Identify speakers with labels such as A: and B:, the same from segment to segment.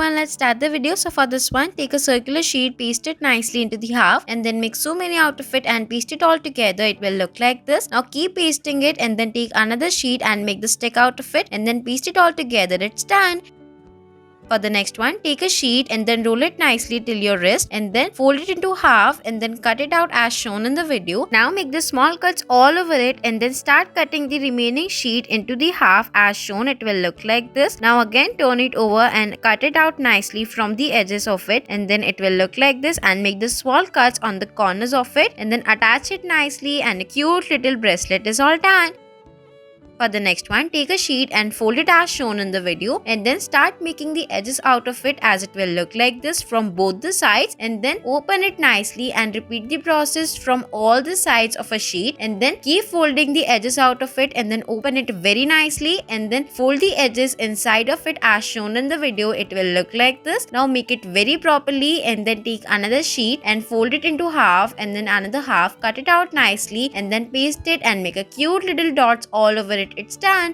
A: everyone, let's start the video. So for this one, take a circular sheet, paste it nicely into the half and then make so many out of it and paste it all together. It will look like this. Now keep pasting it and then take another sheet and make the stick out of it and then paste it all together. It's done. For the next one, take a sheet and then roll it nicely till your wrist and then fold it into half and then cut it out as shown in the video. Now make the small cuts all over it and then start cutting the remaining sheet into the half as shown. It will look like this. Now again turn it over and cut it out nicely from the edges of it and then it will look like this, and make the small cuts on the corners of it and then attach it nicely, and a cute little bracelet is all done. For the next one, take a sheet and fold it as shown in the video and then start making the edges out of it, as it will look like this from both the sides, and then open it nicely and repeat the process from all the sides of a sheet and then keep folding the edges out of it and then open it very nicely and then fold the edges inside of it as shown in the video. It will look like this. Now make it very properly and then take another sheet and fold it into half and then another half, cut it out nicely and then paste it and make a cute little dots all over it. It's done.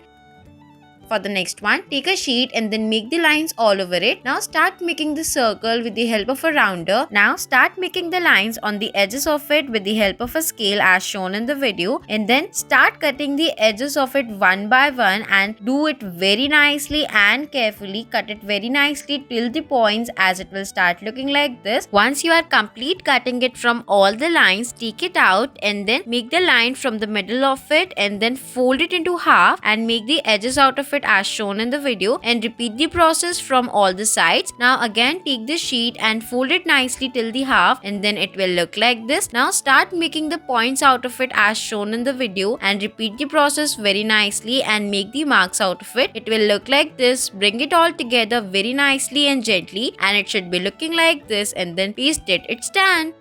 A: For the next one, take a sheet and then make the lines all over it. Now start making the circle with the help of a rounder. Now start making the lines on the edges of it with the help of a scale as shown in the video, and then start cutting the edges of it one by one and do it very nicely and carefully. Cut it very nicely till the points, as it will start looking like this. Once you are complete cutting it from all the lines, take it out and then make the line from the middle of it and then fold it into half and make the edges out of it as shown in the video, and repeat the process from all the sides. Now again take the sheet and fold it nicely till the half and then it will look like this. Now start making the points out of it as shown in the video and repeat the process very nicely and make the marks out of it. It will look like this. Bring it all together very nicely and gently and it should be looking like this and then paste it. It's done.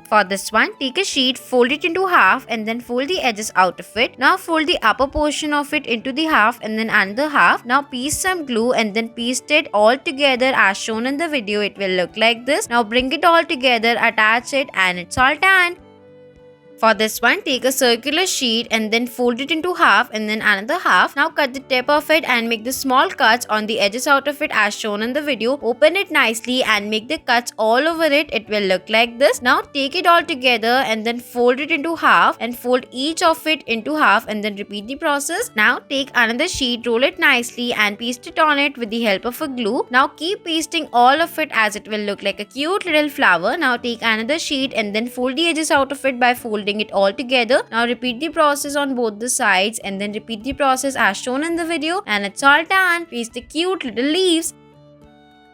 A: For this one, take a sheet, fold it into half and then fold the edges out of it. Now fold the upper portion of it into the half and then another half. Now paste some glue and then paste it all together as shown in the video. It will look like this. Now bring it all together, attach it, and it's all done. For this one, take a circular sheet and then fold it into half and then another half. Now cut the tip of it and make the small cuts on the edges out of it as shown in the video. Open it nicely and make the cuts all over it. It will look like this. Now take it all together and then fold it into half and fold each of it into half and then repeat the process. Now take another sheet, roll it nicely and paste it on it with the help of a glue. Now keep pasting all of it, as it will look like a cute little flower. Now take another sheet and then fold the edges out of it by folding it all together. Now repeat the process on both the sides and then repeat the process as shown in the video, and it's all done. Paste the cute little leaves.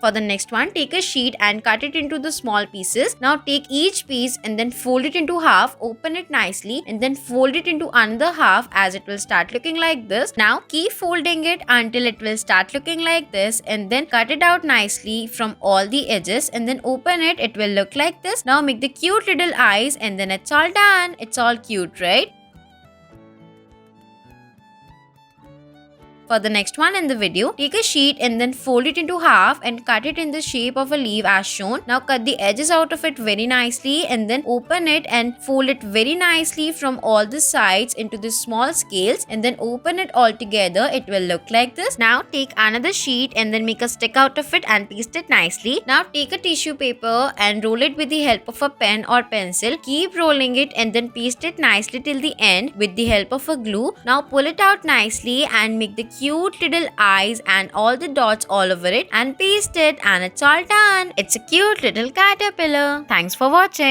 A: For the next one, take a sheet and cut it into the small pieces. Now take each piece and then fold it into half, open it nicely and then fold it into another half, as it will start looking like this. Now keep folding it until it will start looking like this and then cut it out nicely from all the edges and then open it. It will look like this. Now make the cute little eyes and then it's all done. It's all cute, right? For the next one in the video, take a sheet and then fold it into half and cut it in the shape of a leaf as shown. Now cut the edges out of it very nicely and then open it and fold it very nicely from all the sides into the small scales and then open it all together. It will look like this. Now take another sheet and then make a stick out of it and paste it nicely. Now take a tissue paper and roll it with the help of a pen or pencil. Keep rolling it and then paste it nicely till the end with the help of a glue. Now pull it out nicely and make the cute little eyes and all the dots all over it and paste it, and it's all done. It's a cute little caterpillar. Thanks for watching.